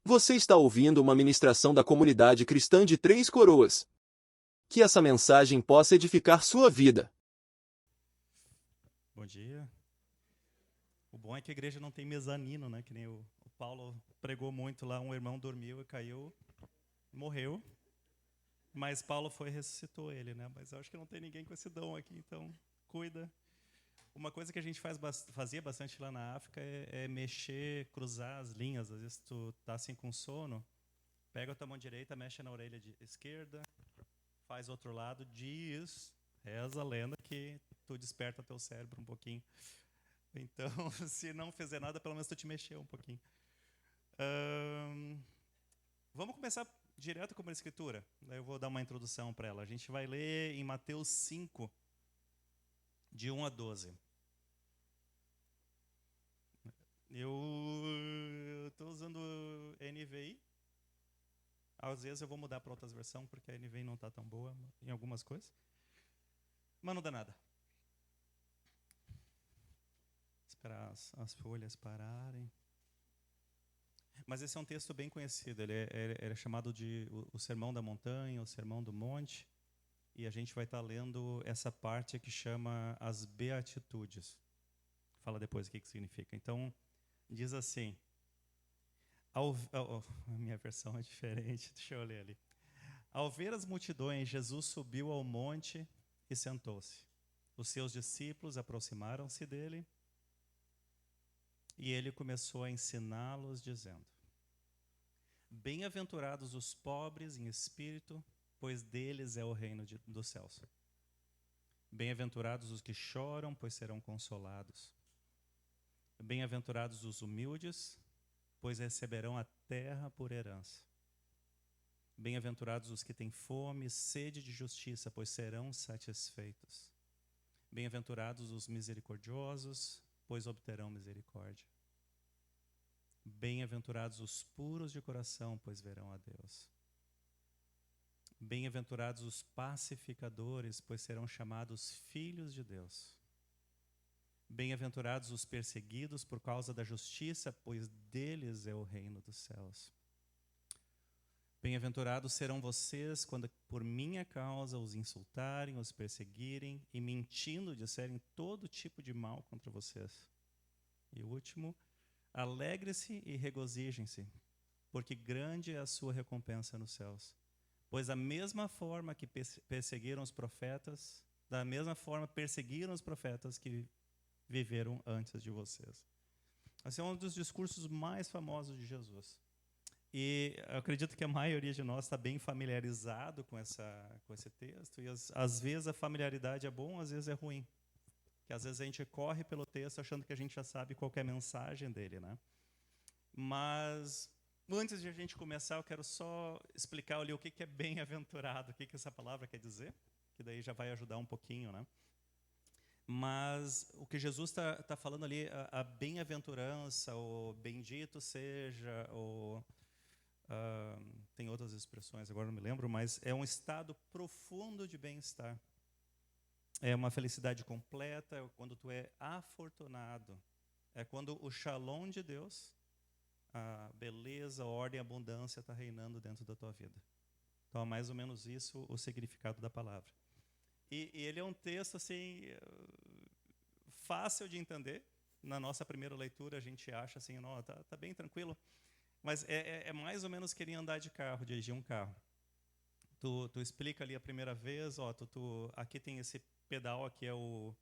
Você está ouvindo uma ministração da comunidade cristã de Três Coroas. Que essa mensagem possa edificar sua vida. Bom dia. O bom é que a igreja não tem mezanino, né? Que nem o Paulo pregou muito lá, um irmão dormiu e caiu, morreu. Mas Paulo foi e ressuscitou ele, né? Mas eu acho que não tem ninguém com esse dom aqui, então cuida. Uma coisa que a gente fazia bastante lá na África é mexer, cruzar as linhas. Às vezes tu tá assim com sono, pega a tua mão direita, mexe na orelha esquerda, faz outro lado, diz, reza a lenda que tu desperta teu cérebro um pouquinho. Então, se não fizer nada, pelo menos tu te mexeu um pouquinho. Vamos começar direto com a escritura. Daí eu vou dar uma introdução para ela. A gente vai ler em Mateus 5, de 1 a 12. Eu estou usando NVI. Às vezes eu vou mudar para outras versões, porque a NVI não está tão boa em algumas coisas. Mas não dá nada. Esperar as folhas pararem. Mas esse é um texto bem conhecido. Ele é chamado de o Sermão da Montanha, o Sermão do Monte. E a gente vai estar lendo essa parte que chama as Beatitudes. Fala depois o que significa. Então, diz assim. A minha versão é diferente, deixa eu ler ali. Ao ver as multidões, Jesus subiu ao monte e sentou-se. Os seus discípulos aproximaram-se dele e ele começou a ensiná-los, dizendo: Bem-aventurados os pobres em espírito, pois deles é o reino dos céus. Bem-aventurados os que choram, pois serão consolados. Bem-aventurados os humildes, pois receberão a terra por herança. Bem-aventurados os que têm fome e sede de justiça, pois serão satisfeitos. Bem-aventurados os misericordiosos, pois obterão misericórdia. Bem-aventurados os puros de coração, pois verão a Deus. Bem-aventurados os pacificadores, pois serão chamados filhos de Deus. Bem-aventurados os perseguidos por causa da justiça, pois deles é o reino dos céus. Bem-aventurados serão vocês quando por minha causa os insultarem, os perseguirem e mentindo disserem todo tipo de mal contra vocês. E o último, alegre-se e regozijem-se, porque grande é a sua recompensa nos céus. Pois da mesma forma que perseguiram os profetas, da mesma forma perseguiram os profetas que viveram antes de vocês. Esse é um dos discursos mais famosos de Jesus. E eu acredito que a maioria de nós está bem familiarizado com esse texto. E às vezes a familiaridade é bom, às vezes é ruim. Que às vezes a gente corre pelo texto achando que a gente já sabe qual é a mensagem dele, né? Mas antes de a gente começar, eu quero só explicar ali o que é bem-aventurado, o que essa palavra quer dizer, que daí já vai ajudar um pouquinho, né? Mas o que Jesus está falando ali, a bem-aventurança, o bendito seja, tem outras expressões, agora não me lembro, mas é um estado profundo de bem-estar. É uma felicidade completa, é quando tu é afortunado. É quando o shalom de Deus, a beleza, a ordem e a abundância está reinando dentro da tua vida. Então é mais ou menos isso o significado da palavra. E ele é um texto assim fácil de entender. Na nossa primeira leitura a gente acha assim, não, tá bem tranquilo. Mas é mais ou menos que nem andar de carro, dirigir um carro. Tu explica ali a primeira vez, aqui tem esse pedal, aqui é o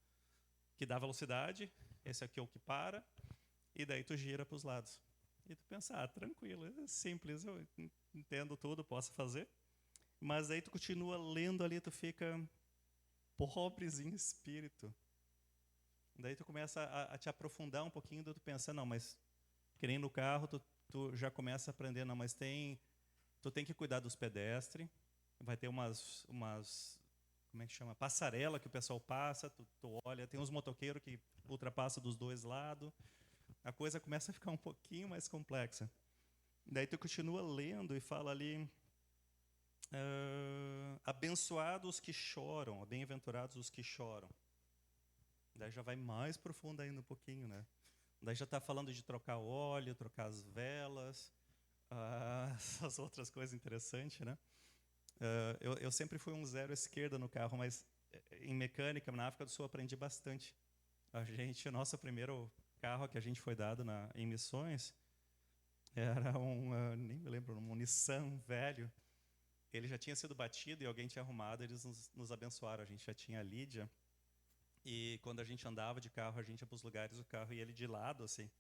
que dá velocidade, esse aqui é o que para, e daí tu gira para os lados. E tu pensa, tranquilo, é simples, eu entendo tudo, posso fazer. Mas aí tu continua lendo ali, tu fica pobres em espírito. Daí tu começa a te aprofundar um pouquinho, daí tu pensa, não, mas que nem no carro, tu já começa a aprender, não, mas tu tem que cuidar dos pedestres, vai ter umas como é que chama? Passarela que o pessoal passa, tu olha, tem uns motoqueiros que ultrapassam dos dois lados, a coisa começa a ficar um pouquinho mais complexa. Daí tu continua lendo e fala ali, abençoados os que choram, bem-aventurados os que choram. Daí já vai mais profundo ainda um pouquinho, né? Daí já está falando de trocar o óleo, trocar as velas, essas outras coisas interessantes, né? Eu sempre fui um zero à esquerda no carro, mas em mecânica, na África do Sul, aprendi bastante. O nosso primeiro carro que a gente foi dado em missões era nem me lembro, um Nissan velho. Ele já tinha sido batido e alguém tinha arrumado, eles nos abençoaram. A gente já tinha a Lídia. E quando a gente andava de carro, a gente ia para os lugares, o carro ia ele de lado, assim.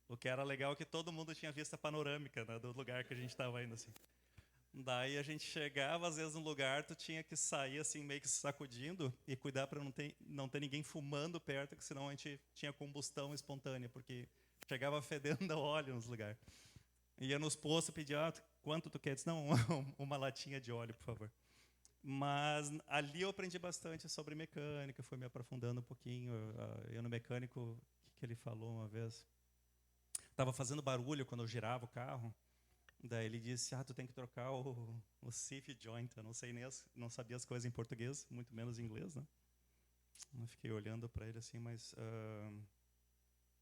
O que era legal é que todo mundo tinha vista panorâmica, né, do lugar que a gente estava indo, assim. Daí a gente chegava, às vezes, num lugar, tu tinha que sair, assim, meio que se sacudindo e cuidar para não ter ninguém fumando perto, porque senão a gente tinha combustão espontânea, porque chegava fedendo a óleo nos lugares. Ia nos postos, pedia, quanto tu quer? Disse, não, uma latinha de óleo, por favor. Mas ali eu aprendi bastante sobre mecânica, fui me aprofundando um pouquinho. Eu no mecânico, o que ele falou uma vez? Estava fazendo barulho quando eu girava o carro. Daí ele disse, tu tem que trocar o safety joint. Eu não sei não sabia as coisas em português, muito menos em inglês, né? Eu fiquei olhando para ele assim, mas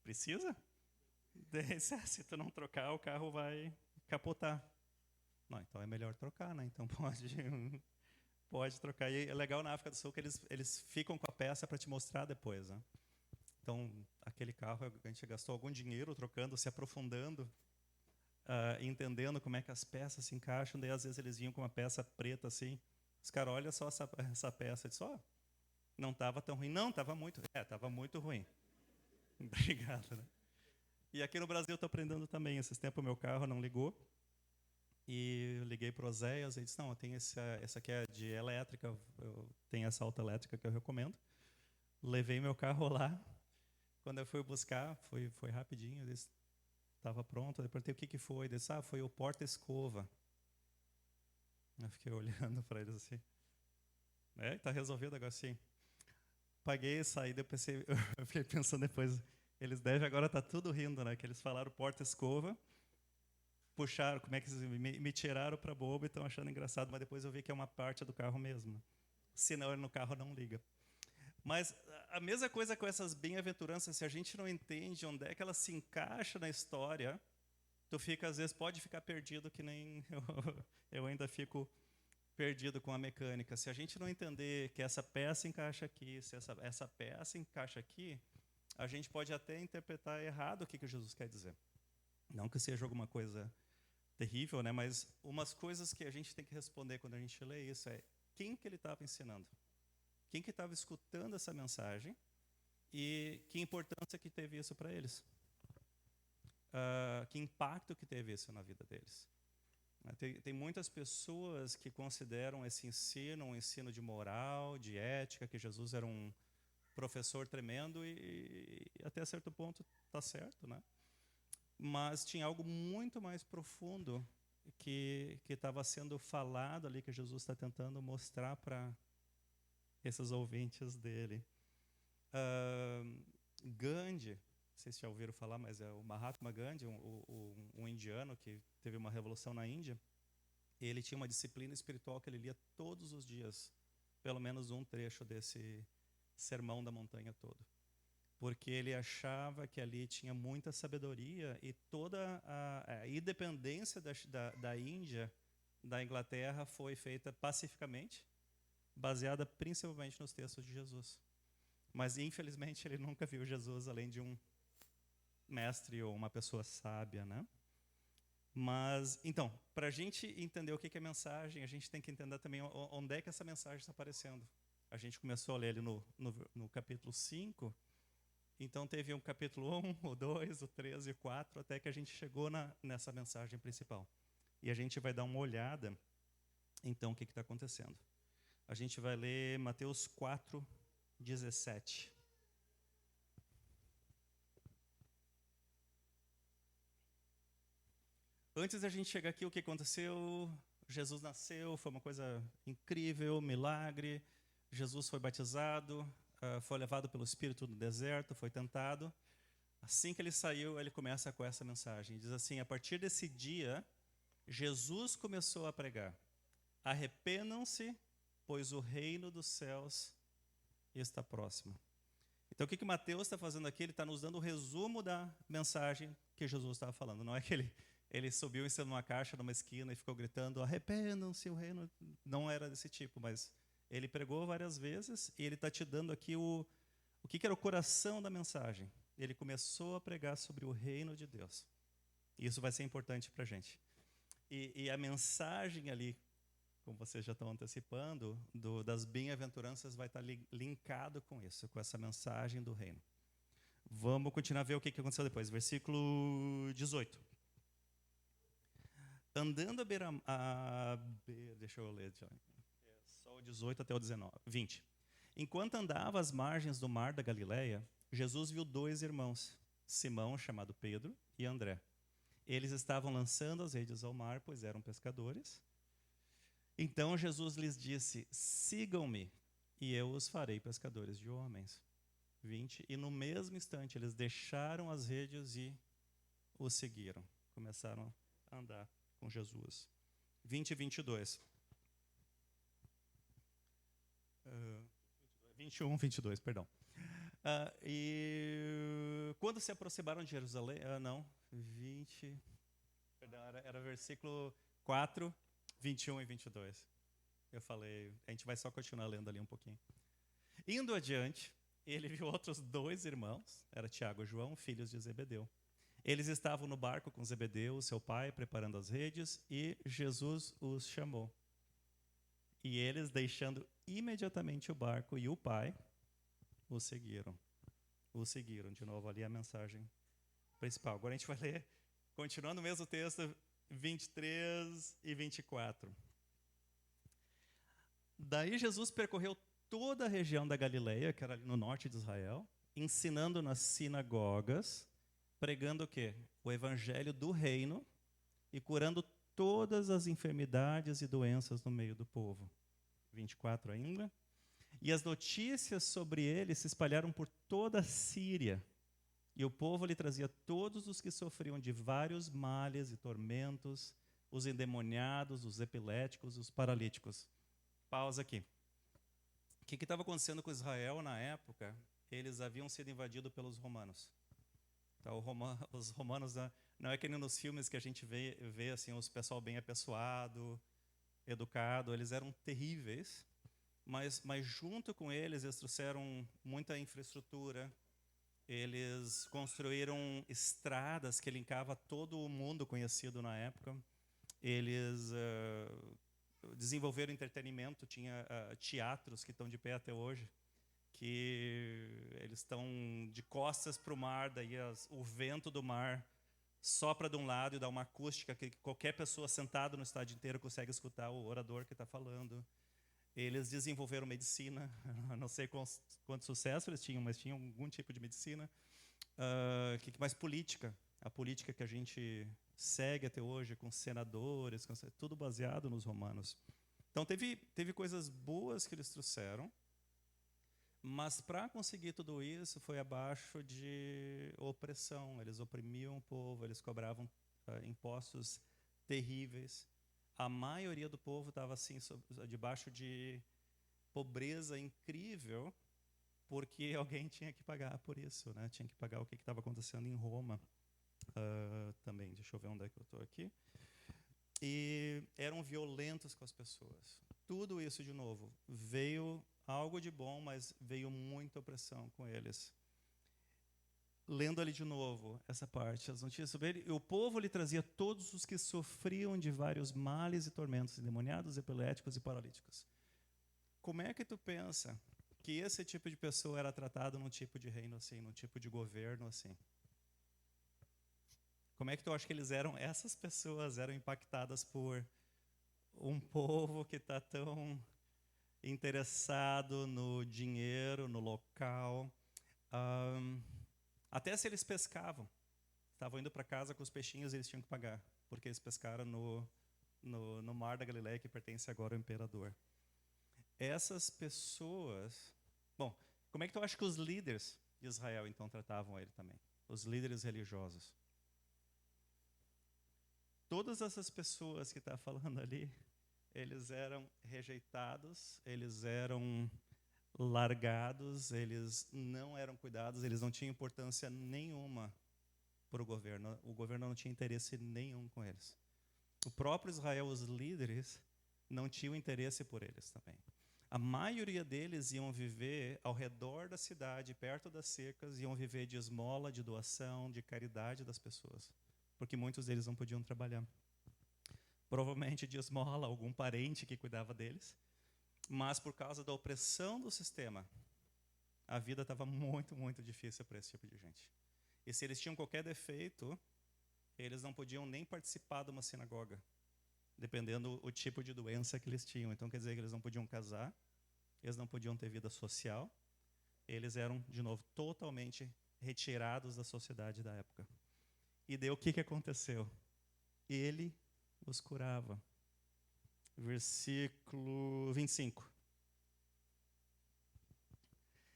precisa? Daí, se tu não trocar, o carro vai capotar. Não, então é melhor trocar, né? Então pode trocar. E é legal na África do Sul que eles ficam com a peça para te mostrar depois, né? Então, aquele carro, a gente gastou algum dinheiro trocando, se aprofundando, entendendo como é que as peças se encaixam. Daí, às vezes, eles vinham com uma peça preta assim. Os caras, olha só essa peça. Eu disse, não estava tão ruim. Não, estava muito. Estava muito ruim. Obrigado, né? E aqui no Brasil eu estou aprendendo também. Esses tempos o meu carro não ligou. E eu liguei para o Oséias e disse, não, eu tenho essa aqui é de elétrica, eu tenho essa alta elétrica que eu recomendo. Levei meu carro lá. Quando eu fui buscar, foi rapidinho, estava pronto. Eu perguntei o que foi. Ele disse, foi o porta-escova. Eu fiquei olhando para eles assim. Está resolvido agora sim. Paguei, saí, eu fiquei pensando depois, eles devem agora estar tudo rindo, né? Que eles falaram porta-escova, puxaram, como é que me tiraram para bobo e estão achando engraçado, mas depois eu vi que é uma parte do carro mesmo. Senão ele no carro não liga. Mas a mesma coisa com essas bem-aventuranças, se a gente não entende onde é que ela se encaixa na história, tu fica, às vezes, pode ficar perdido, que nem eu ainda fico perdido com a mecânica. Se a gente não entender que essa peça encaixa aqui, se essa peça encaixa aqui, a gente pode até interpretar errado o que Jesus quer dizer. Não que seja alguma coisa terrível, né? Mas umas coisas que a gente tem que responder quando a gente lê isso é quem que ele estava ensinando? Quem que estava escutando essa mensagem e que importância que teve isso para eles? Que impacto que teve isso na vida deles? Tem muitas pessoas que consideram esse ensino um ensino de moral, de ética, que Jesus era um professor tremendo e até certo ponto está certo, né? Mas tinha algo muito mais profundo que estava sendo falado ali, que Jesus está tentando mostrar para esses ouvintes dele. Gandhi, não sei se já ouviram falar, mas é o Mahatma Gandhi, um indiano que teve uma revolução na Índia. Ele tinha uma disciplina espiritual que ele lia todos os dias, pelo menos um trecho desse sermão da montanha todo. Porque ele achava que ali tinha muita sabedoria e toda a independência da Índia, da Inglaterra, foi feita pacificamente, baseada principalmente nos textos de Jesus. Mas, infelizmente, ele nunca viu Jesus além de um mestre ou uma pessoa sábia, né? Mas, então, para a gente entender o que é mensagem, a gente tem que entender também onde é que essa mensagem está aparecendo. A gente começou a ler ali no capítulo 5, então teve um capítulo 1, o 2, o 3 e o 4, até que a gente chegou nessa mensagem principal. E a gente vai dar uma olhada, então, o que está acontecendo. A gente vai ler Mateus 4, 17. Antes da gente chegar aqui, o que aconteceu? Jesus nasceu, foi uma coisa incrível, milagre. Jesus foi batizado, foi levado pelo Espírito no deserto, foi tentado. Assim que ele saiu, ele começa com essa mensagem. Diz assim, a partir desse dia, Jesus começou a pregar. Arrependam-se, pois o reino dos céus está próximo. Então, o que Mateus está fazendo aqui? Ele está nos dando o resumo da mensagem que Jesus estava falando. Não é que ele subiu em cima de uma caixa numa esquina e ficou gritando, arrependam-se, o reino. Não era desse tipo, mas ele pregou várias vezes e ele está te dando aqui o que era o coração da mensagem. Ele começou a pregar sobre o reino de Deus. E isso vai ser importante para a gente. E a mensagem ali, como vocês já estão antecipando, das bem-aventuranças vai estar linkado com isso, com essa mensagem do reino. Vamos continuar a ver o que aconteceu depois. Versículo 18. Andando deixa eu ler, só o 18 até o 20. Enquanto andava às margens do mar da Galileia, Jesus viu 2 irmãos, Simão, chamado Pedro, e André. Eles estavam lançando as redes ao mar, pois eram pescadores. Então Jesus lhes disse, sigam-me, e eu os farei pescadores de homens. 20. E no mesmo instante eles deixaram as redes e o seguiram. Começaram a andar com Jesus. 20 e 22. 21, 22, perdão. E quando se aproximaram de Jerusalém... 20... Perdão, era versículo 4, 21 e 22. Eu falei... A gente vai só continuar lendo ali um pouquinho. Indo adiante, ele viu outros 2 irmãos, era Tiago e João, filhos de Zebedeu. Eles estavam no barco com Zebedeu, seu pai, preparando as redes, e Jesus os chamou. E eles, deixando imediatamente o barco e o pai, o seguiram. O seguiram. De novo, ali a mensagem principal. Agora a gente vai ler, continuando o mesmo texto, 23 e 24. Daí Jesus percorreu toda a região da Galileia, que era ali no norte de Israel, ensinando nas sinagogas, pregando o quê? O evangelho do reino e curando todas as enfermidades e doenças no meio do povo. 24 ainda. E as notícias sobre ele se espalharam por toda a Síria. E o povo lhe trazia todos os que sofriam de vários males e tormentos, os endemoniados, os epiléticos, os paralíticos. Pausa aqui. O que estava acontecendo com Israel na época? Eles haviam sido invadidos pelos romanos. Então, os romanos, não é que nem nos filmes que a gente vê assim, os pessoal bem apessoado, educado, eles eram terríveis, mas junto com eles trouxeram muita infraestrutura, eles construíram estradas que linkavam todo o mundo conhecido na época, eles desenvolveram entretenimento, tinha teatros que estão de pé até hoje, que eles estão de costas para o mar, daí o vento do mar sopra de um lado e dá uma acústica que qualquer pessoa sentada no estádio inteiro consegue escutar o orador que está falando. Eles desenvolveram medicina, não sei quanto sucesso eles tinham, mas tinham algum tipo de medicina. Que mais? Política. A política que a gente segue até hoje, com senadores, tudo baseado nos romanos. Então teve coisas boas que eles trouxeram, mas para conseguir tudo isso foi abaixo de opressão. Eles oprimiam o povo, eles cobravam impostos terríveis. A maioria do povo estava assim, debaixo de pobreza incrível, porque alguém tinha que pagar por isso, né? Tinha que pagar o que estava acontecendo em Roma também. Deixa eu ver onde é que eu estou aqui. E eram violentos com as pessoas. Tudo isso, de novo, veio algo de bom, mas veio muita opressão com eles. Lendo ali de novo essa parte, as notícias sobre ele, o povo lhe trazia todos os que sofriam de vários males e tormentos, endemoniados, epiléticos e paralíticos. Como é que tu pensa que esse tipo de pessoa era tratado num tipo de reino assim, num tipo de governo assim? Como é que tu acha que essas pessoas eram impactadas por um povo que está tão interessado no dinheiro, no local? Até se eles pescavam, estavam indo para casa com os peixinhos, eles tinham que pagar, porque eles pescaram no mar da Galileia, que pertence agora ao imperador. Essas pessoas... Bom, como é que tu acha que os líderes de Israel, então, tratavam ele também? Os líderes religiosos. Todas essas pessoas que está falando ali, eles eram rejeitados, eles eram largados, eles não eram cuidados, eles não tinham importância nenhuma para o governo não tinha interesse nenhum com eles. O próprio Israel, os líderes, não tinham interesse por eles também. A maioria deles iam viver ao redor da cidade, perto das cercas, iam viver de esmola, de doação, de caridade das pessoas, porque muitos deles não podiam trabalhar. Provavelmente de esmola, algum parente que cuidava deles, mas por causa da opressão do sistema, a vida estava muito, muito difícil para esse tipo de gente. E se eles tinham qualquer defeito, eles não podiam nem participar de uma sinagoga, dependendo do tipo de doença que eles tinham. Então, quer dizer que eles não podiam casar, eles não podiam ter vida social, eles eram, de novo, totalmente retirados da sociedade da época. E daí o que aconteceu? Ele os curava. Versículo 25.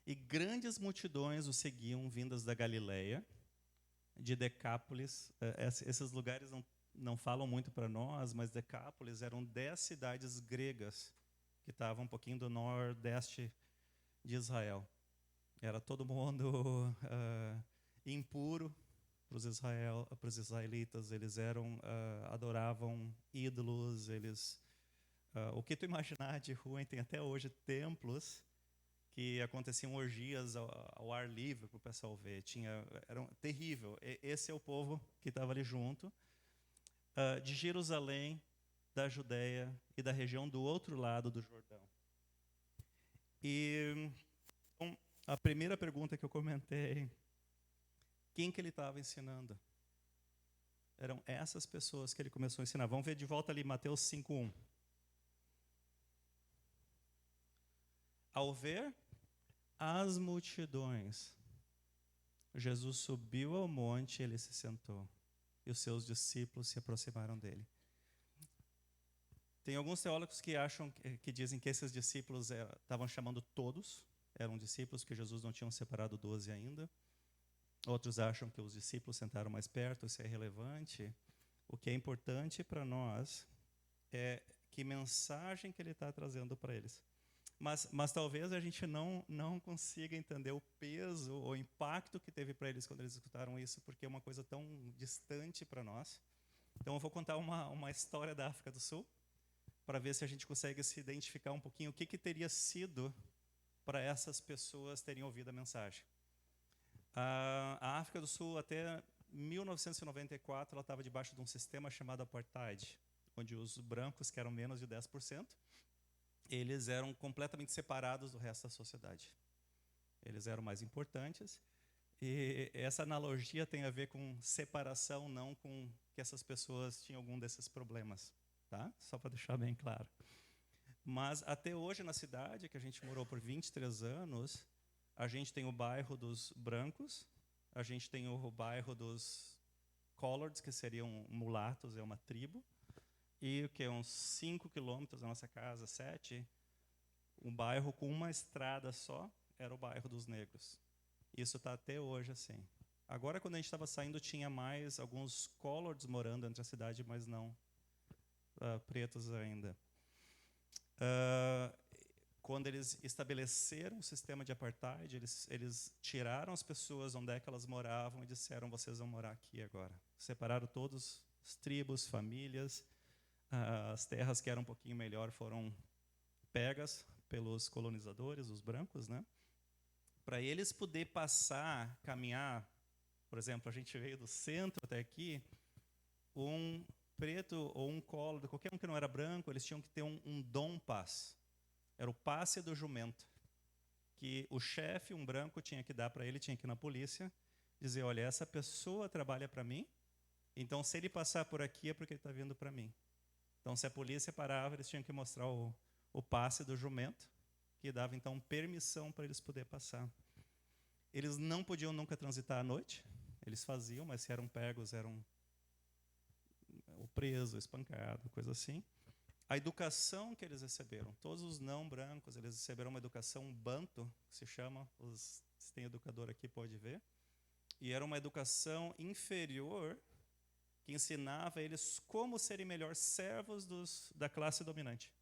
E grandes multidões o seguiam, vindas da Galileia, de Decápolis. Esses lugares não falam muito para nós, mas Decápolis eram 10 cidades gregas que estavam um pouquinho do nordeste de Israel. Era todo mundo impuro para os israelitas. Eles adoravam ídolos. O que tu imaginar de ruim, tem até hoje templos que aconteciam orgias ao ar livre para o pessoal ver. Era terrível. Esse é o povo que estava ali junto, de Jerusalém, da Judéia e da região do outro lado do Jordão. E então, a primeira pergunta que eu comentei, quem que ele estava ensinando? Eram essas pessoas que ele começou a ensinar. Vamos ver de volta ali Mateus 5:1. Ao ver as multidões, Jesus subiu ao monte e ele se sentou. E os seus discípulos se aproximaram dele. Tem alguns teólogos que dizem que esses discípulos estavam chamando todos, eram discípulos que Jesus não tinha separado 12 ainda. Outros acham que os discípulos sentaram mais perto, isso é irrelevante. O que é importante para nós é que mensagem que ele está trazendo para eles. Mas talvez a gente não consiga entender o peso, o impacto que teve para eles quando eles escutaram isso, porque é uma coisa tão distante para nós. Então eu vou contar uma história da África do Sul, para ver se a gente consegue se identificar um pouquinho o que teria sido para essas pessoas terem ouvido a mensagem. A África do Sul, até 1994, ela estava debaixo de um sistema chamado apartheid, onde os brancos, que eram menos de 10%, eles eram completamente separados do resto da sociedade. Eles eram mais importantes. E essa analogia tem a ver com separação, não com que essas pessoas tinham algum desses problemas. Tá? Só para deixar bem claro. Mas até hoje na cidade, que a gente morou por 23 anos, a gente tem o bairro dos brancos, a gente tem o bairro dos coloreds, que seriam mulatos, é uma tribo, e que é uns 5 quilômetros da nossa casa, 7, um bairro com uma estrada só, era o bairro dos negros. Isso está até hoje assim. Agora, quando a gente estava saindo, tinha mais alguns coloreds morando entre a cidade, mas não pretos ainda. Quando eles estabeleceram o sistema de apartheid, eles tiraram as pessoas onde é que elas moravam e disseram, vocês vão morar aqui agora. Separaram todos as tribos, famílias, as terras que eram um pouquinho melhor foram pegas pelos colonizadores, os brancos, né? Para eles poder passar, caminhar, por exemplo, a gente veio do centro até aqui, um preto ou um colo, qualquer um que não era branco, eles tinham que ter um dom pass. Era o passe do jumento, que o chefe, um branco, tinha que dar para ele, tinha que ir na polícia, dizer, olha, essa pessoa trabalha para mim, então se ele passar por aqui é porque ele está vindo para mim. Então se a polícia parava, eles tinham que mostrar o passe do jumento, que dava então permissão para eles poderem passar. Eles não podiam nunca transitar à noite, eles faziam, mas se eram pegos, eram preso, espancado, coisa assim. A educação que eles receberam, todos os não brancos, eles receberam uma educação banto, que se chama, se tem educador aqui pode ver, e era uma educação inferior que ensinava eles como serem melhor servos da classe dominante.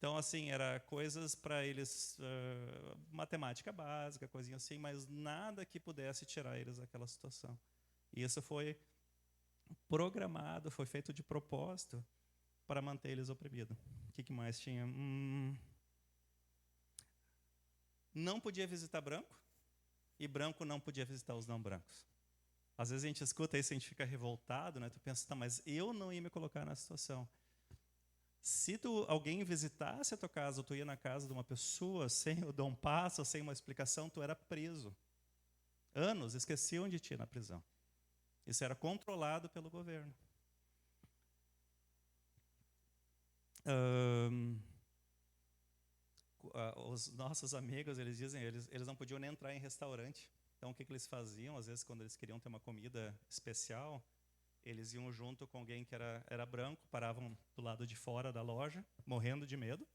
Então, assim, era coisas para eles, matemática básica, coisinha assim, mas nada que pudesse tirar eles daquela situação. E isso foi programado, foi feito de propósito para manter eles oprimidos. O que mais tinha? Não podia visitar branco, e branco não podia visitar os não brancos. Às vezes a gente escuta isso e a gente fica revoltado, né? Tu pensa, tá, mas eu não ia me colocar nessa situação. Se alguém visitasse a tua casa, ou tu ia na casa de uma pessoa sem o Dom Passo, sem uma explicação, tu era preso. Anos, esqueciam de ti na prisão. Isso era controlado pelo governo. Os nossos amigos, eles dizem, eles não podiam nem entrar em restaurante. Então, o que eles faziam? Às vezes, quando eles queriam ter uma comida especial, eles iam junto com alguém que era branco, paravam do lado de fora da loja, morrendo de medo,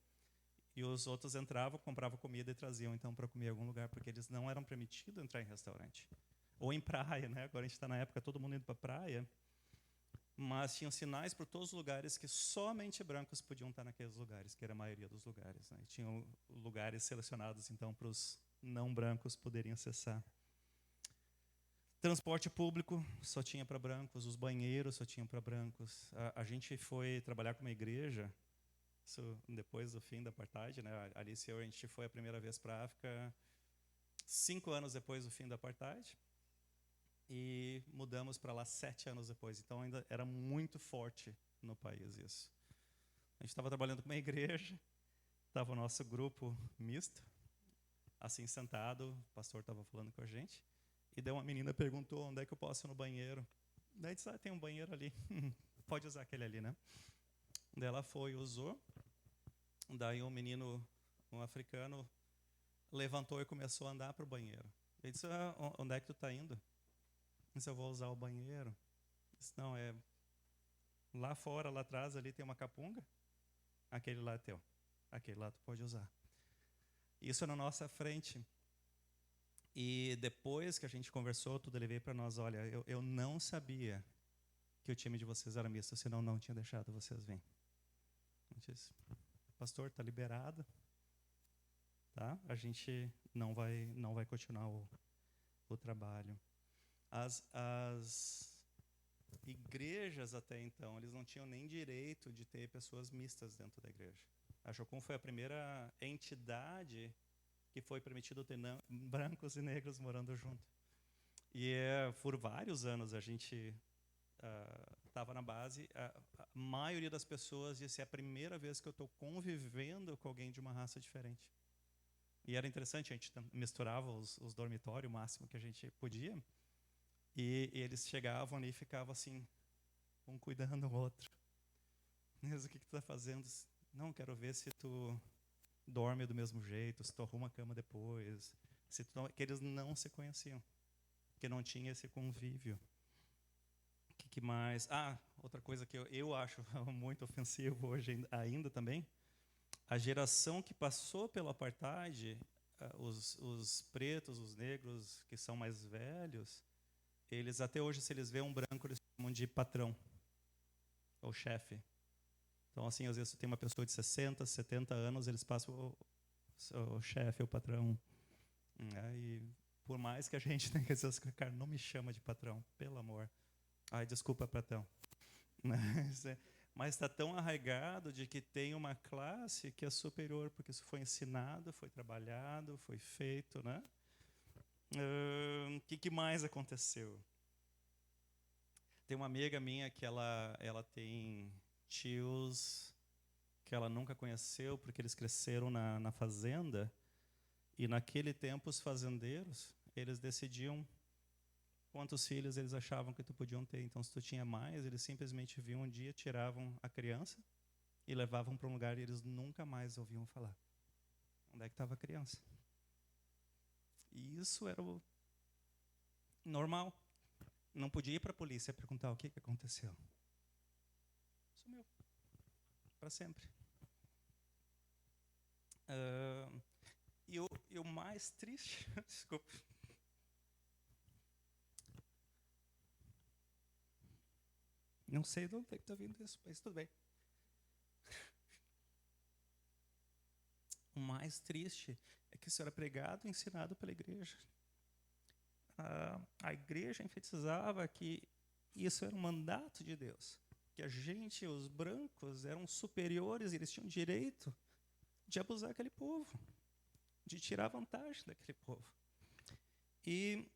e os outros entravam, compravam comida e traziam então para comer em algum lugar, porque eles não eram permitidos entrar em restaurante. Ou em praia, né? Agora a gente está na época todo mundo indo para a praia, mas tinham sinais por todos os lugares que somente brancos podiam estar naqueles lugares, que era a maioria dos lugares, né? E tinham lugares selecionados então para os não brancos poderem acessar. Transporte público só tinha para brancos, os banheiros só tinham para brancos. A gente foi trabalhar com uma igreja, isso depois do fim da apartheid, né? A Alice e eu, a gente foi a primeira vez para a África 5 anos depois do fim da apartheid e mudamos para lá 7 anos depois. Então ainda era muito forte no país isso. A gente estava trabalhando com uma igreja, estava o nosso grupo misto, assim sentado, o pastor estava falando com a gente. E daí uma menina perguntou onde é que eu posso ir no banheiro. Daí disse, tem um banheiro ali. Pode usar aquele ali, né? Daí ela foi e usou. Daí um menino, um africano, levantou e começou a andar para o banheiro. Ele disse, onde é que tu está indo? Ele disse, eu vou usar o banheiro. Ele disse, não, é lá fora, lá atrás, ali tem uma capunga. Aquele lá é teu. Aquele lá tu pode usar. Isso é na nossa frente. E depois que a gente conversou, tudo ele veio para nós, olha, eu não sabia que o time de vocês era misto, senão não tinha deixado vocês virem. A gente disse, pastor, está liberado, tá? A gente não vai continuar o trabalho. As igrejas até então, eles não tinham nem direito de ter pessoas mistas dentro da igreja. A Jocum foi a primeira entidade que foi permitido ter brancos e negros morando junto. E por vários anos a gente estava na base, a maioria das pessoas disse, é a primeira vez que eu estou convivendo com alguém de uma raça diferente. E era interessante, a gente misturava os dormitórios o máximo que a gente podia, e eles chegavam ali e ficavam assim, um cuidando do outro. Mas o que tu está fazendo? Não, quero ver se tu dorme do mesmo jeito, se tu arruma a cama depois, se tu não, que eles não se conheciam, que não tinha esse convívio. O que mais? Outra coisa que eu acho muito ofensivo hoje ainda também, a geração que passou pelo apartheid, os pretos, os negros que são mais velhos, eles até hoje, se eles veem um branco, eles chamam de patrão, ou chefe. Então, assim, às vezes tem uma pessoa de 60, 70 anos, eles passam o chefe, o patrão. E por mais que a gente tenha que dizer, cara, não me chama de patrão, pelo amor. Ai, desculpa, patrão. Mas está tão arraigado de que tem uma classe que é superior, porque isso foi ensinado, foi trabalhado, foi feito, né? O que mais aconteceu? Tem uma amiga minha que ela tem tios que ela nunca conheceu, porque eles cresceram na fazenda, e naquele tempo os fazendeiros, eles decidiam quantos filhos eles achavam que tu podiam ter. Então, se tu tinha mais, eles simplesmente viam um dia, tiravam a criança e levavam para um lugar e eles nunca mais ouviam falar. Onde é que estava a criança? E isso era o normal. Não podia ir para a polícia perguntar o que aconteceu. Sumiu. Para sempre. E o mais triste... Desculpa. Não sei de onde é que está vindo isso, mas tudo bem. O mais triste é que isso era pregado e ensinado pela igreja. A igreja enfatizava que isso era um mandato de Deus, que a gente, os brancos, eram superiores, eles tinham direito de abusar daquele povo, de tirar vantagem daquele povo. E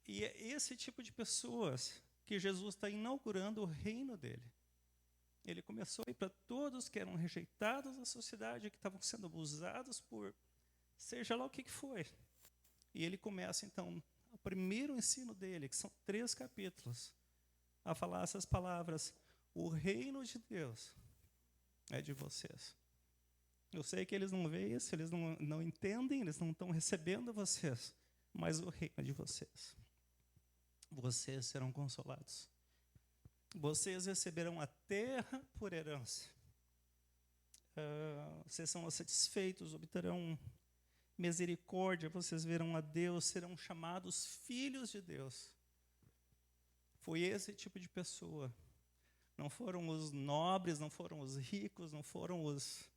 é esse tipo de pessoas que Jesus está inaugurando o reino dele. Ele começou a ir para todos que eram rejeitados da sociedade, que estavam sendo abusados por seja lá o que foi. E ele começa, então, o primeiro ensino dele, que são 3 capítulos, a falar essas palavras: o reino de Deus é de vocês. Eu sei que eles não veem isso, eles não entendem, eles não estão recebendo vocês, mas o reino é de vocês. Vocês serão consolados. Vocês receberão a terra por herança. Vocês são satisfeitos, obterão misericórdia, vocês verão a Deus, serão chamados filhos de Deus. Foi esse tipo de pessoa. Não foram os nobres, não foram os ricos, não foram os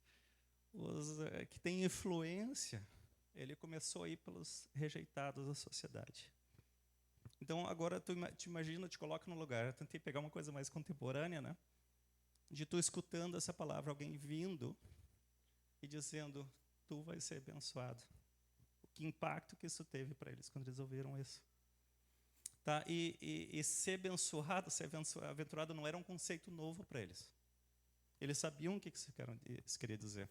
que têm influência. Ele começou a ir pelos rejeitados da sociedade. Então, agora, tu te imagina, te coloca no lugar. Eu tentei pegar uma coisa mais contemporânea, né? De tu escutando essa palavra, alguém vindo e dizendo: tu vai ser abençoado. Que impacto que isso teve para eles quando eles ouviram isso. Tá? E ser aventurado não era um conceito novo para eles. Eles sabiam o que isso queria dizer.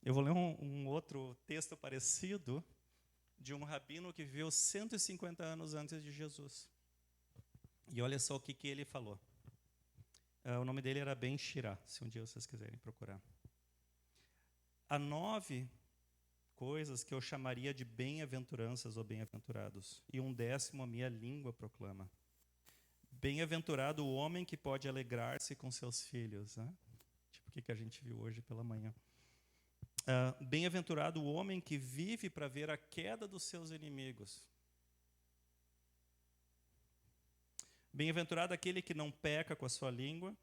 Eu vou ler um outro texto parecido de um rabino que viveu 150 anos antes de Jesus. E olha só o que ele falou. O nome dele era Ben Shira, se um dia vocês quiserem procurar. Há 9 coisas que eu chamaria de bem-aventuranças ou bem-aventurados, e 1/10 a minha língua proclama. Bem-aventurado o homem que pode alegrar-se com seus filhos, né? Tipo o que a gente viu hoje pela manhã. Bem-aventurado o homem que vive para ver a queda dos seus inimigos. Bem-aventurado aquele que não peca com a sua língua,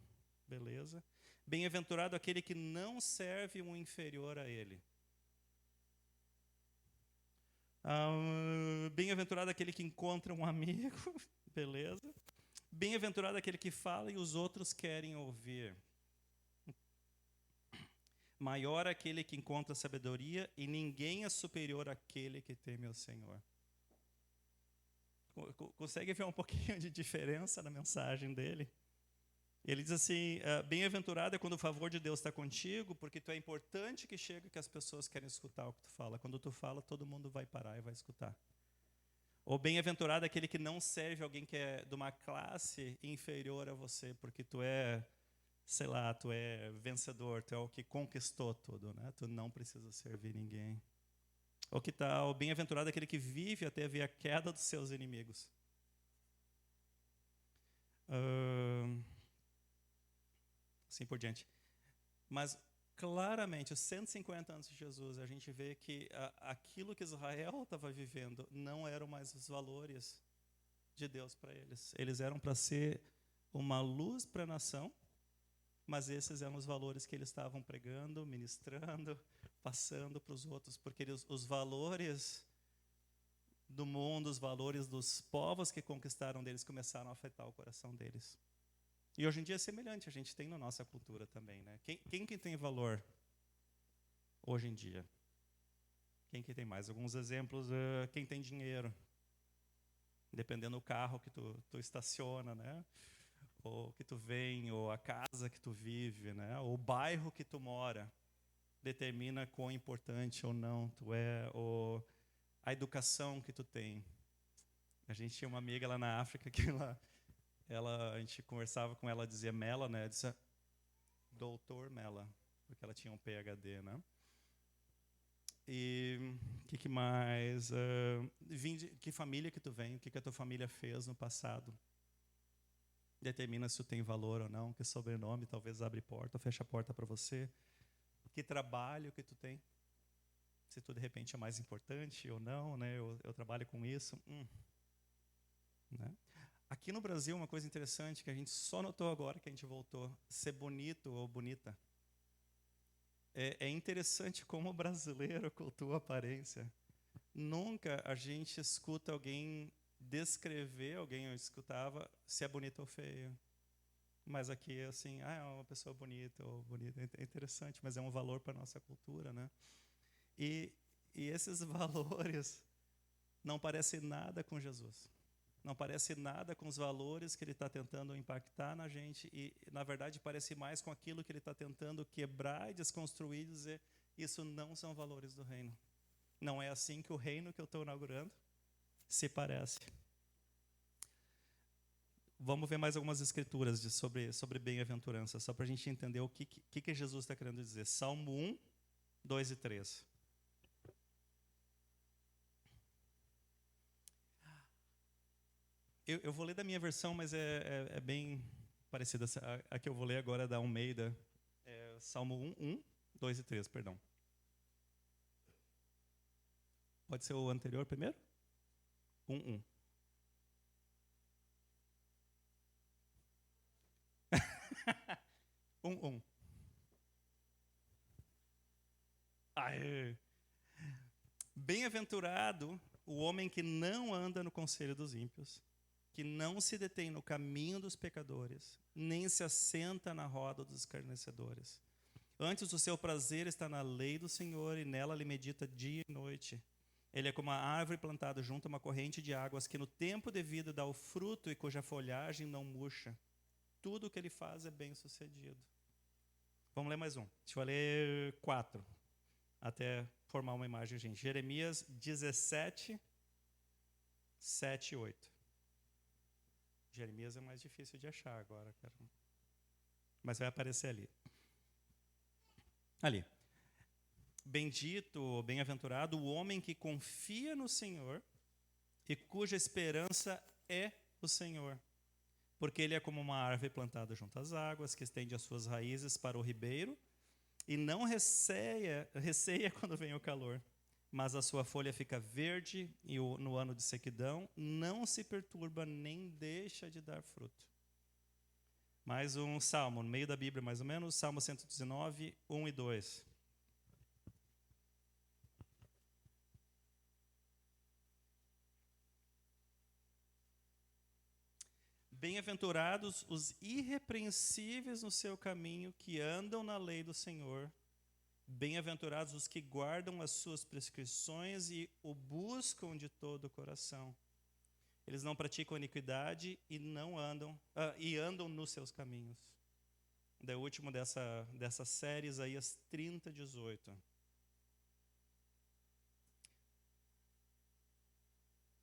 beleza? Bem-aventurado aquele que não serve um inferior a ele. Bem-aventurado aquele que encontra um amigo, beleza? Bem-aventurado aquele que fala e os outros querem ouvir. Maior aquele que encontra sabedoria, e ninguém é superior àquele que teme ao Senhor. Consegue ver um pouquinho de diferença na mensagem dele? Ele diz assim: bem-aventurado é quando o favor de Deus está contigo, porque tu é importante que chegue que as pessoas querem escutar o que tu fala. Quando tu fala, todo mundo vai parar e vai escutar. Ou bem-aventurado é aquele que não serve alguém que é de uma classe inferior a você, porque tu é, sei lá, tu é vencedor, tu é o que conquistou tudo, né? Tu não precisa servir ninguém. Ou que tal, bem-aventurado é aquele que vive até ver a queda dos seus inimigos. Assim por diante. Mas, claramente, os 150 anos de Jesus, a gente vê que aquilo que Israel estava vivendo não eram mais os valores de Deus para eles. Eles eram para ser uma luz para a nação, mas esses eram os valores que eles estavam pregando, ministrando, passando para os outros, porque os valores do mundo, os valores dos povos que conquistaram deles começaram a afetar o coração deles. E hoje em dia é semelhante, a gente tem na nossa cultura também, né? Quem que tem valor hoje em dia? Quem que tem mais? Alguns exemplos, quem tem dinheiro. Dependendo do carro que tu estaciona, né? Ou que tu vem, ou a casa que tu vive, né? Ou o bairro que tu mora, determina quão importante ou não tu é, ou a educação que tu tem. A gente tinha uma amiga lá na África que a gente conversava com ela, dizia Mela, né? Dizia Doutor Mela, porque ela tinha um PhD, né? E o que mais? Que família que tu vem? O que a tua família fez no passado? Determina se tu tem valor ou não. Que sobrenome talvez abre porta ou fecha a porta para você. Que trabalho que tu tem? Se tu de repente é mais importante ou não, né? Eu trabalho com isso. Né? Aqui no Brasil, uma coisa interessante que a gente só notou agora que a gente voltou: ser bonito ou bonita. É interessante como o brasileiro cultua a aparência. Nunca a gente escuta alguém descrever, alguém eu escutava, se é bonito ou feio. Mas aqui, assim, é uma pessoa bonita ou bonita. É interessante, mas é um valor para a nossa cultura, né? E esses valores não parecem nada com Jesus. Não parece nada com os valores que ele está tentando impactar na gente e, na verdade, parece mais com aquilo que ele está tentando quebrar e desconstruir e dizer isso não são valores do reino. Não é assim que o reino que eu estou inaugurando se parece. Vamos ver mais algumas escrituras sobre bem-aventurança, só para a gente entender o que Jesus está querendo dizer. Salmo 1, 2 e 3. Eu vou ler da minha versão, mas é bem parecida. A que eu vou ler agora é da Almeida. Salmo 1, 2 e 3, perdão. Pode ser o anterior primeiro? 1. 1. Aê! Bem-aventurado o homem que não anda no conselho dos ímpios, que não se detém no caminho dos pecadores, nem se assenta na roda dos escarnecedores. Antes o seu prazer está na lei do Senhor, e nela ele medita dia e noite. Ele é como a árvore plantada junto a uma corrente de águas, que no tempo devido dá o fruto e cuja folhagem não murcha. Tudo o que ele faz é bem sucedido. Vamos ler mais um. Deixa eu ler 4, até formar uma imagem, gente. Jeremias 17, 7 e 8. Jeremias é mais difícil de achar agora, cara. Mas vai aparecer ali. Ali. Bendito, bem-aventurado o homem que confia no Senhor e cuja esperança é o Senhor. Porque ele é como uma árvore plantada junto às águas, que estende as suas raízes para o ribeiro e não receia quando vem o calor. Mas a sua folha fica verde e no ano de sequidão não se perturba nem deixa de dar fruto. Mais um salmo, no meio da Bíblia mais ou menos, Salmo 119, 1 e 2. Bem-aventurados os irrepreensíveis no seu caminho, que andam na lei do Senhor. Bem-aventurados os que guardam as suas prescrições e o buscam de todo o coração. Eles não praticam iniquidade e andam nos seus caminhos. O último dessa série, Isaías 30, 18.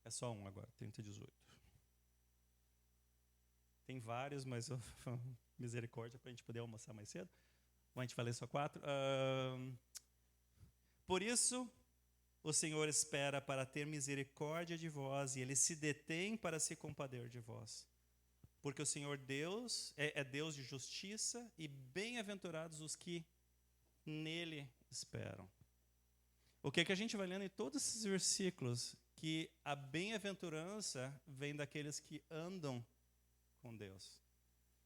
É só um agora, 30, 18. Tem vários, mas misericórdia para a gente poder almoçar mais cedo. Ou a gente vai ler só 4. Por isso, o Senhor espera para ter misericórdia de vós, e Ele se detém para se compadecer de vós. Porque o Senhor Deus é Deus de justiça, e bem-aventurados os que nele esperam. O que a gente vai lendo em todos esses versículos? Que a bem-aventurança vem daqueles que andam com Deus.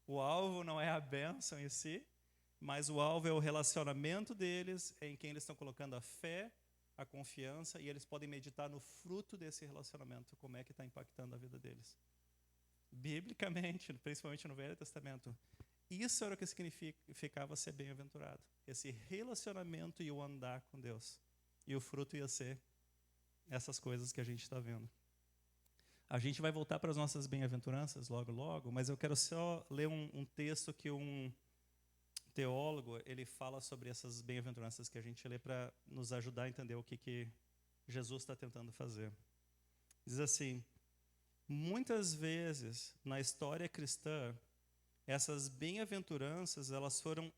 O alvo não é a bênção em si, mas o alvo é o relacionamento deles, em quem eles estão colocando a fé, a confiança, e eles podem meditar no fruto desse relacionamento, como é que está impactando a vida deles. Biblicamente, principalmente no Velho Testamento, isso era o que significava ser bem-aventurado. Esse relacionamento e o andar com Deus. E o fruto ia ser essas coisas que a gente está vendo. A gente vai voltar para as nossas bem-aventuranças logo, logo, mas eu quero só ler um texto que um teólogo ele fala sobre essas bem-aventuranças que a gente lê para nos ajudar a entender o que Jesus está tentando fazer. Diz assim: muitas vezes na história cristã, essas bem-aventuranças elas foram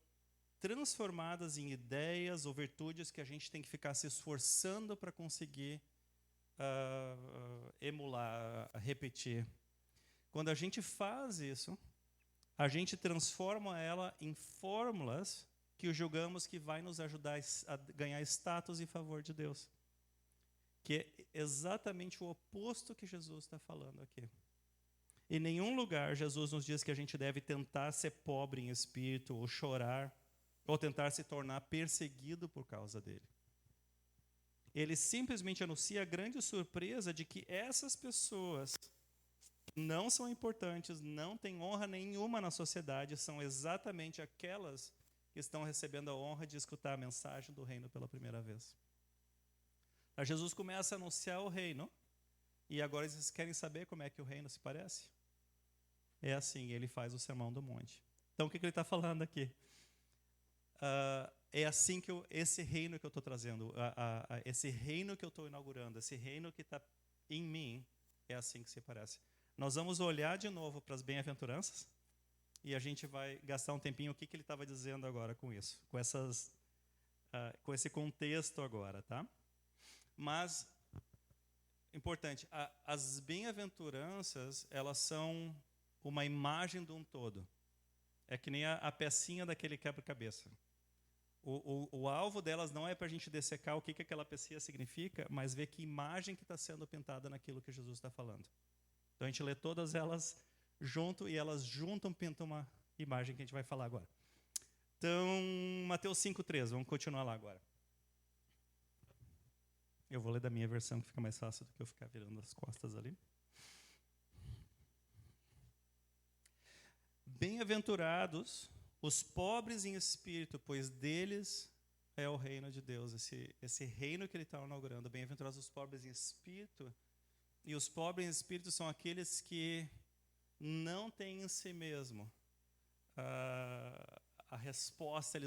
transformadas em ideias ou virtudes que a gente tem que ficar se esforçando para conseguir emular, repetir. Quando a gente faz isso, a gente transforma ela em fórmulas que julgamos que vai nos ajudar a ganhar status em favor de Deus. Que é exatamente o oposto que Jesus está falando aqui. Em nenhum lugar Jesus nos diz que a gente deve tentar ser pobre em espírito ou chorar ou tentar se tornar perseguido por causa dele. Ele simplesmente anuncia a grande surpresa de que essas pessoas não são importantes, não têm honra nenhuma na sociedade, são exatamente aquelas que estão recebendo a honra de escutar a mensagem do reino pela primeira vez. Aí Jesus começa a anunciar o reino, e agora vocês querem saber como é que o reino se parece? É assim, ele faz o Sermão do Monte. Então, o que ele está falando aqui? É assim que esse reino que eu estou trazendo, esse reino que eu estou inaugurando, esse reino que está em mim, é assim que se parece. Nós vamos olhar de novo para as bem-aventuranças e a gente vai gastar um tempinho o que ele estava dizendo agora com isso, com esse contexto agora, tá? Mas, importante, as bem-aventuranças, elas são uma imagem de um todo. É que nem a pecinha daquele quebra-cabeça. O alvo delas não é para a gente dessecar o que aquela pecinha significa, mas ver que imagem que está sendo pintada naquilo que Jesus está falando. Então a gente lê todas elas junto e elas juntam, pintam uma imagem que a gente vai falar agora. Então, Mateus 5,13, vamos continuar lá agora. Eu vou ler da minha versão, que fica mais fácil do que eu ficar virando as costas ali. Bem-aventurados os pobres em espírito, pois deles é o reino de Deus. Esse reino que ele está inaugurando. Bem-aventurados os pobres em espírito. E os pobres em espírito são aqueles que não têm em si mesmo a resposta.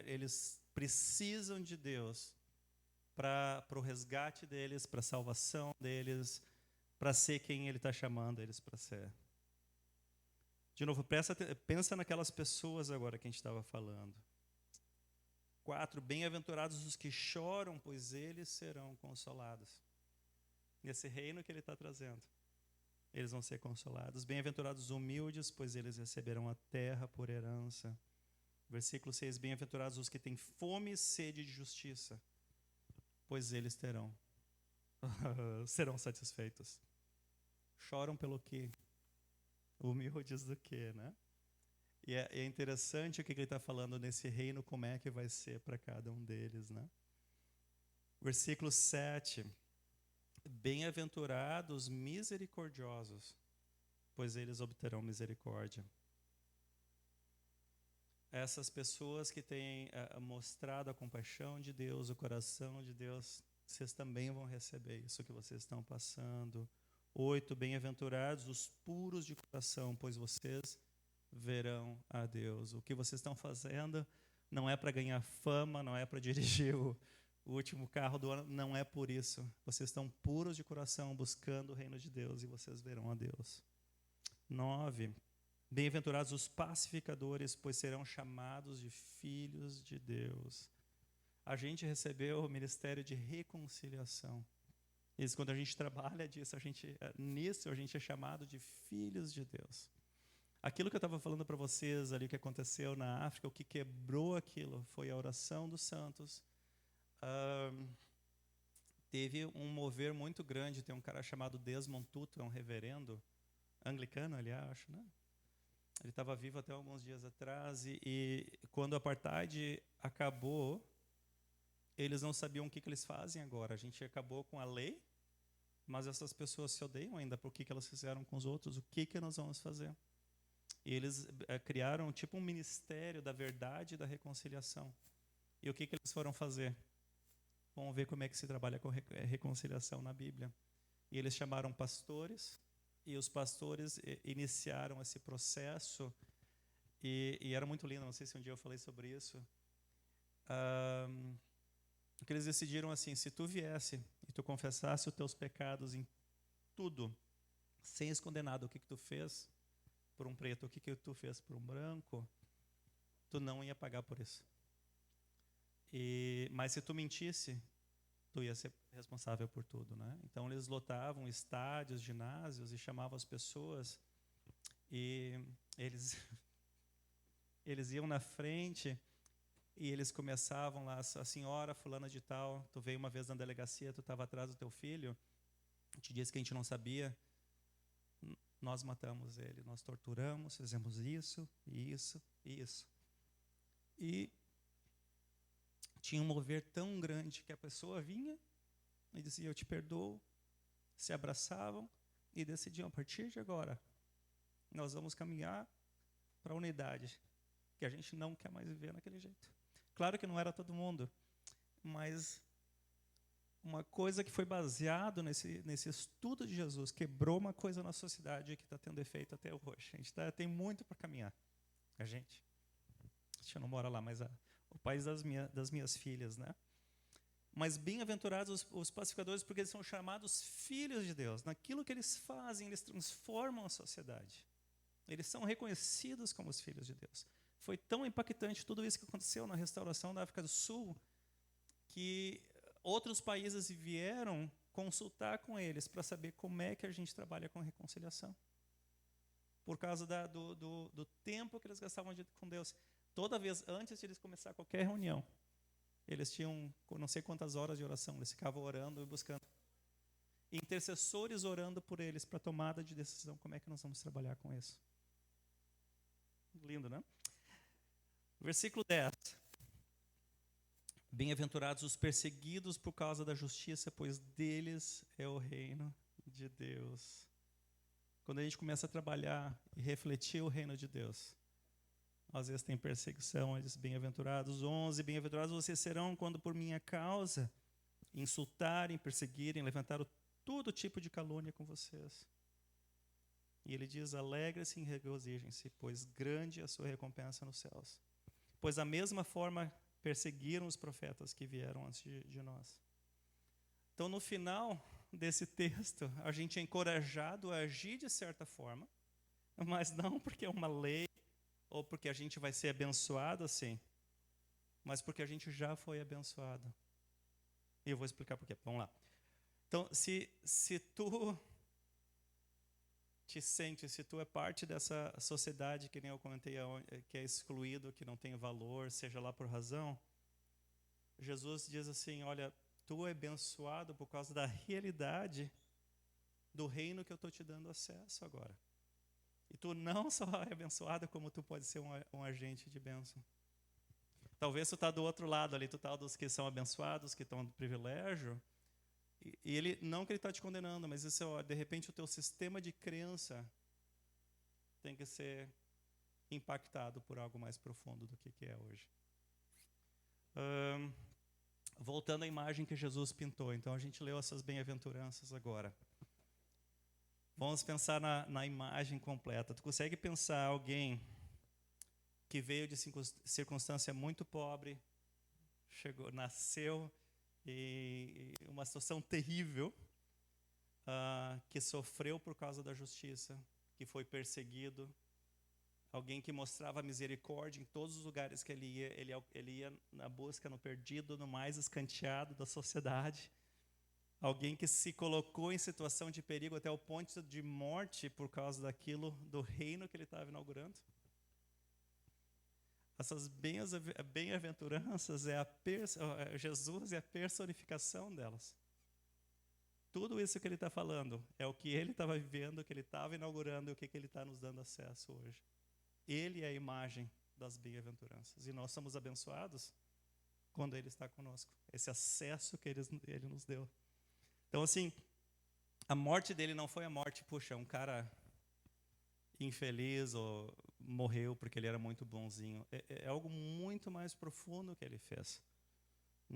Eles precisam de Deus para o resgate deles, para a salvação deles, para ser quem ele está chamando eles para ser. De novo, pensa naquelas pessoas agora que a gente estava falando. 4, bem-aventurados os que choram, pois eles serão consolados. Nesse reino que ele está trazendo, eles vão ser consolados. Bem-aventurados os humildes, pois eles receberão a terra por herança. Versículo 6, bem-aventurados os que têm fome e sede de justiça, pois eles serão satisfeitos. Choram pelo quê? Humildes do quê, né? E é interessante o que ele está falando nesse reino, como é que vai ser para cada um deles, né? Versículo 7. Bem-aventurados misericordiosos, pois eles obterão misericórdia. Essas pessoas que têm mostrado a compaixão de Deus, o coração de Deus, vocês também vão receber isso que vocês estão passando. 8, bem-aventurados os puros de coração, pois vocês verão a Deus. O que vocês estão fazendo não é para ganhar fama, não é para dirigir o último carro do ano, não é por isso. Vocês estão puros de coração, buscando o reino de Deus, e vocês verão a Deus. 9, bem-aventurados os pacificadores, pois serão chamados de filhos de Deus. A gente recebeu o ministério de reconciliação. Isso, quando a gente trabalha nisso, a gente é chamado de filhos de Deus. Aquilo que eu estava falando para vocês ali, que aconteceu na África, o que quebrou aquilo foi a oração dos santos. Teve um mover muito grande. Tem um cara chamado Desmond Tutu, é um reverendo anglicano, aliás, acho, né? Ele estava vivo até alguns dias atrás, e quando o apartheid acabou, eles não sabiam o que eles fazem agora. A gente acabou com a lei, mas essas pessoas se odeiam ainda por que elas fizeram com os outros. O que nós vamos fazer? E eles criaram tipo um ministério da verdade e da reconciliação. E o que eles foram fazer? Vamos ver como é que se trabalha com reconciliação na Bíblia. E eles chamaram pastores, e os pastores iniciaram esse processo. E era muito lindo, não sei se um dia eu falei sobre isso. Porque eles decidiram assim, se tu viesse e tu confessasse os teus pecados em tudo, sem esconder nada, o que tu fez por um preto, o que tu fez por um branco, tu não ia pagar por isso. Mas se tu mentisse, tu ia ser responsável por tudo, né? Então eles lotavam estádios, ginásios e chamavam as pessoas, e eles iam na frente. E eles começavam lá, a senhora fulana de tal, tu veio uma vez na delegacia, tu estava atrás do teu filho, te disse que a gente não sabia, nós matamos ele, nós torturamos, fizemos isso, isso e isso. E tinha um mover tão grande que a pessoa vinha e dizia, eu te perdoo, se abraçavam e decidiam, a partir de agora, nós vamos caminhar para a unidade, que a gente não quer mais viver naquele jeito. Claro que não era todo mundo, mas uma coisa que foi baseado nesse estudo de Jesus quebrou uma coisa na sociedade que está tendo efeito até hoje. A gente tem muito para caminhar. A gente não mora lá, mas o país das minhas filhas, né? Mas bem-aventurados os pacificadores, porque eles são chamados filhos de Deus. Naquilo que eles fazem, eles transformam a sociedade. Eles são reconhecidos como os filhos de Deus. Foi tão impactante tudo isso que aconteceu na restauração da África do Sul, que outros países vieram consultar com eles para saber como é que a gente trabalha com reconciliação. Por causa do tempo que eles gastavam com Deus. Toda vez, antes de eles começar qualquer reunião, eles tinham não sei quantas horas de oração, eles ficavam orando e buscando. Intercessores orando por eles para tomada de decisão, como é que nós vamos trabalhar com isso. Lindo, né? Versículo 10. Bem-aventurados os perseguidos por causa da justiça, pois deles é o reino de Deus. Quando a gente começa a trabalhar e refletir o reino de Deus, às vezes tem perseguição, eles bem-aventurados. 11, bem-aventurados vocês serão quando por minha causa insultarem, perseguirem, levantaram todo tipo de calúnia com vocês. E ele diz, alegrem-se e regozijem-se, pois grande é a sua recompensa nos céus. Pois da mesma forma perseguiram os profetas que vieram antes de nós. Então, no final desse texto, a gente é encorajado a agir de certa forma, mas não porque é uma lei, ou porque a gente vai ser abençoado assim, mas porque a gente já foi abençoado. E eu vou explicar por quê. Vamos lá. Então, se tu te sente, se tu é parte dessa sociedade, que nem eu comentei, que é excluído, que não tem valor, seja lá por razão, Jesus diz assim, olha, tu é abençoado por causa da realidade do reino que eu estou te dando acesso agora. E tu não só é abençoado, como tu pode ser um agente de bênção. Talvez tu está do outro lado ali, tu está dos que são abençoados, que estão do privilégio, e ele, não que ele está te condenando, mas isso, de repente o teu sistema de crença tem que ser impactado por algo mais profundo do que é hoje. Voltando à imagem que Jesus pintou, então a gente leu essas bem-aventuranças agora. Vamos pensar na imagem completa. Tu consegue pensar alguém que veio de circunstância muito pobre, nasceu em uma situação terrível, que sofreu por causa da justiça, que foi perseguido, alguém que mostrava misericórdia em todos os lugares que ele ia na busca no perdido, no mais escanteado da sociedade, alguém que se colocou em situação de perigo até o ponto de morte por causa daquilo, do reino que ele estava inaugurando. Essas bem-aventuranças Jesus é a personificação delas. Tudo isso que ele está falando é o que ele estava vivendo, o que ele estava inaugurando e o que ele está nos dando acesso hoje. Ele é a imagem das bem-aventuranças. E nós somos abençoados quando ele está conosco. Esse acesso que ele nos deu. Então, assim, a morte dele não foi a morte, puxa, um cara infeliz ou morreu porque ele era muito bonzinho. É algo muito mais profundo que ele fez.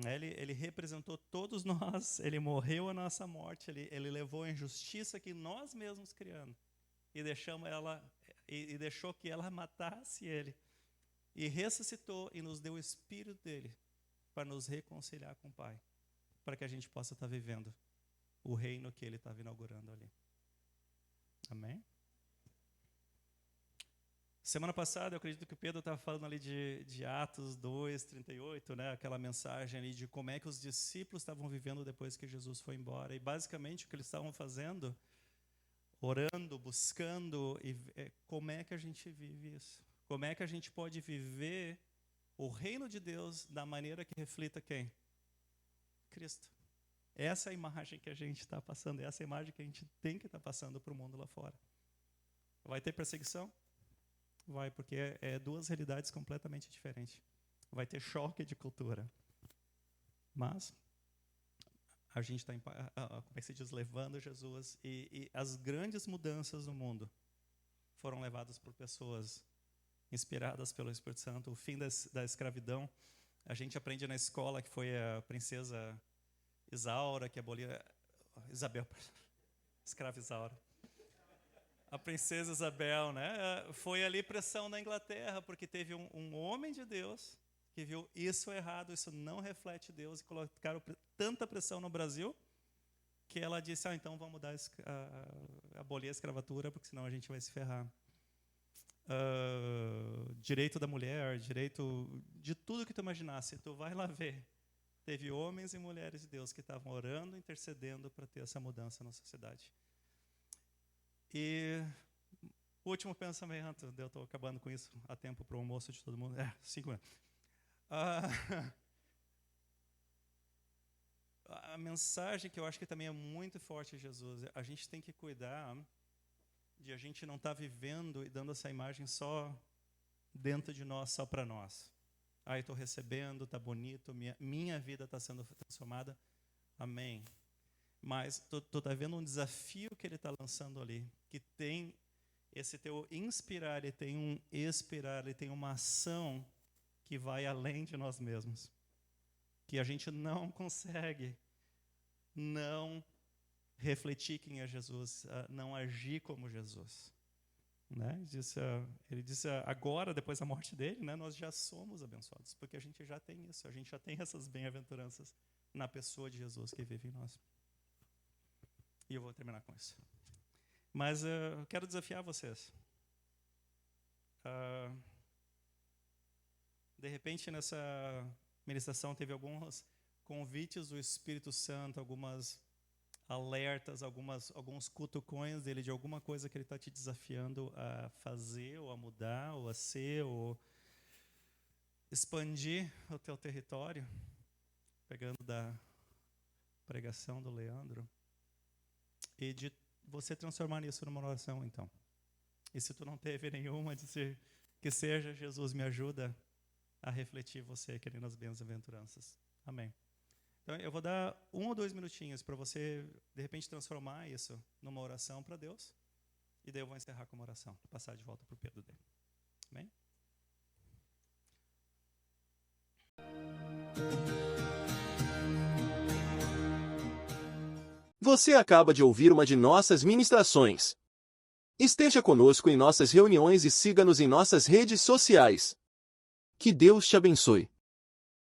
Ele representou todos nós, ele morreu a nossa morte, ele levou a injustiça que nós mesmos criamos e deixou que ela matasse ele. E ressuscitou e nos deu o Espírito dele para nos reconciliar com o Pai, para que a gente possa estar vivendo o reino que ele estava inaugurando ali. Amém? Semana passada, eu acredito que o Pedro estava falando ali de Atos 2:38, né? Aquela mensagem ali de como é que os discípulos estavam vivendo depois que Jesus foi embora. E basicamente o que eles estavam fazendo, orando, buscando, como é que a gente vive isso? Como é que a gente pode viver o reino de Deus da maneira que reflita quem? Cristo. Essa é a imagem que a gente está passando, essa é a imagem que a gente tem que estar passando para o mundo lá fora. Vai ter perseguição? Vai, porque é duas realidades completamente diferentes. Vai ter choque de cultura. Mas a gente está, como é que se diz, levando Jesus, e as grandes mudanças no mundo foram levadas por pessoas inspiradas pelo Espírito Santo. O fim da escravidão, a gente aprende na escola que foi a princesa Isaura que aboliu, Isabel, escrava Isaura. A princesa Isabel, né? Foi ali pressão na Inglaterra, porque teve um homem de Deus que viu isso errado, isso não reflete Deus, e colocaram tanta pressão no Brasil que ela disse, então vamos abolir a escravatura, porque senão a gente vai se ferrar. Direito da mulher, direito de tudo que tu imaginasse, tu vai lá ver. Teve homens e mulheres de Deus que estavam orando, intercedendo para ter essa mudança na sociedade. E o último pensamento, eu estou acabando com isso, há tempo para o almoço de todo mundo. 5 minutos. A mensagem que eu acho que também é muito forte em Jesus, a gente tem que cuidar de a gente não estar vivendo e dando essa imagem só dentro de nós, só para nós. Estou recebendo, está bonito, minha vida está sendo transformada. Amém. Mas tu está vendo um desafio que ele está lançando ali, que tem esse teu inspirar, ele tem um expirar, ele tem uma ação que vai além de nós mesmos. Que a gente não consegue não refletir quem é Jesus, não agir como Jesus. Né? Ele disse, agora, depois da morte dele, né, nós já somos abençoados, porque a gente já tem isso, a gente já tem essas bem-aventuranças na pessoa de Jesus que vive em nós. E eu vou terminar com isso. Mas eu quero desafiar vocês. De repente, nessa ministração, teve alguns convites do Espírito Santo, algumas alertas, alguns cutucões dele de alguma coisa que ele está te desafiando a fazer, ou a mudar, ou a ser, ou expandir o teu território, pegando da pregação do Leandro, e de você transformar isso numa oração, então. E se tu não teve nenhuma, dizer que seja Jesus me ajuda a refletir você querendo as bem-aventuranças. Amém. Então, eu vou dar 1 ou 2 minutinhos para você, de repente, transformar isso numa oração para Deus. E daí eu vou encerrar com uma oração, passar de volta para o Pedro dele. Amém? Você acaba de ouvir uma de nossas ministrações. Esteja conosco em nossas reuniões e siga-nos em nossas redes sociais. Que Deus te abençoe.